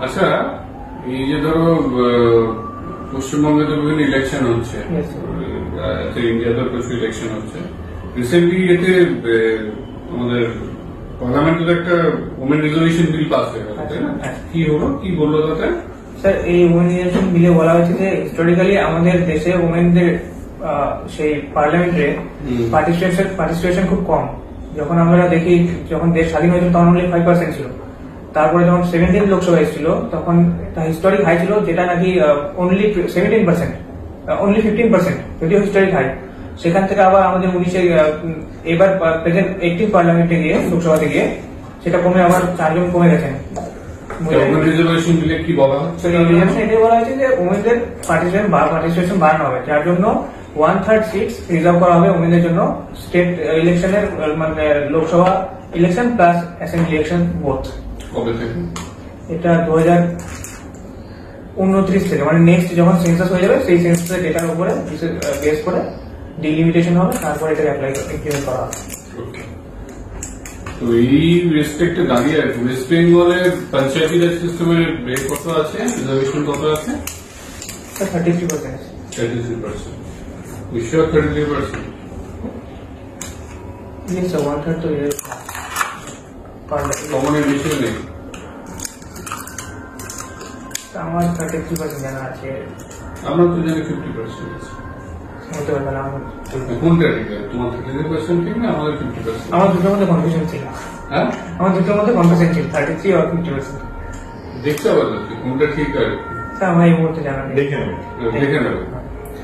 আচ্ছা, এই যে ধরো পশ্চিমবঙ্গে তো বিভিন্ন ইলেকশন হচ্ছে, ইন্ডিয়াতে প্রচুর ইলেকশন হচ্ছে, রিসেন্টলি এতে আমাদের পার্লামেন্টের একটা ওমেন রিজলিউশন বিল পাস হয়ে গেল, তাই না? কি হলো, কি বললো তাতে? স্যার, এই ওমেন রিজলিউশন বিলে বলা হয়েছে যে হিস্টোরিক্যালি আমাদের দেশে ওমেনদের সেই পার্লামেন্টে পার্টিসিপেশন খুব কম। যখন আমরা দেখি, যখন দেশ স্বাধীন হয়েছিল তখন অনলি 5% ছিল। তারপরে যখন 17 লোকসভা এসেছিল তখন হিস্টোরিক হাই ছিল, যেটা নাকি অনলি 17%, অনলি 15%, যদিও হিস্টোরিক হাই। সেখান থেকে আবার আমাদের 19-এ এবার প্রেজেন্ট 18 পার্লামেন্টে গিয়ে, লোকসভাতে গিয়ে সেটা কমে আবার 4 জন কমে গেছেন। রিজলিউশন বিলে কি বলা হচ্ছে? এটাই বলা হয়েছে যে ওমেনদের পার্টিসিপেশন বাড়ানো হবে, যার জন্য 1/3 সিটস রিজার্ভ করা হবে ওমেনদের জন্য স্টেট ইলেকশনের, মানে Lok Sabha election plus assembly election both. কবে থেকে? এটা 2029 থেকে, মানে নেক্সট যখন সেন্সাস হয়ে যাবে সেই সেন্সাসের ডেটার উপরে বেস করে ডিলিমিটেশন হবে, তারপরে এটা অ্যাপ্লাই ইমপ্লিমেন্ট করা হবে। তো এই রেসপেক্টে দাঁড়িয়ে ওয়েস্ট বেঙ্গলের পঞ্চায়েতি রাজ সিস্টেমের ব্রেক কত আছে, রিজার্ভেশন কত আছে? 33%। 33%? উইশিয়ার 33%? Yes, 1/3 তো কমনের বেশি নেই। আমার 33% জানা আছে। আমরা তো জানি 50% আছে। হতে পারে না। কোনটা ঠিক? তোমার 33% ঠিক না আমাদের 50%? আমার দুটোর মধ্যে কনফিউশন ছিল। হ্যাঁ, আমার দুটোর মধ্যে কনফিউশন ছিল, 33 আর 50%। দেখতে পারলো কোনটা ঠিক আর স্যার আমার এই মুহূর্তে জানা নেই। দেখে নেবে।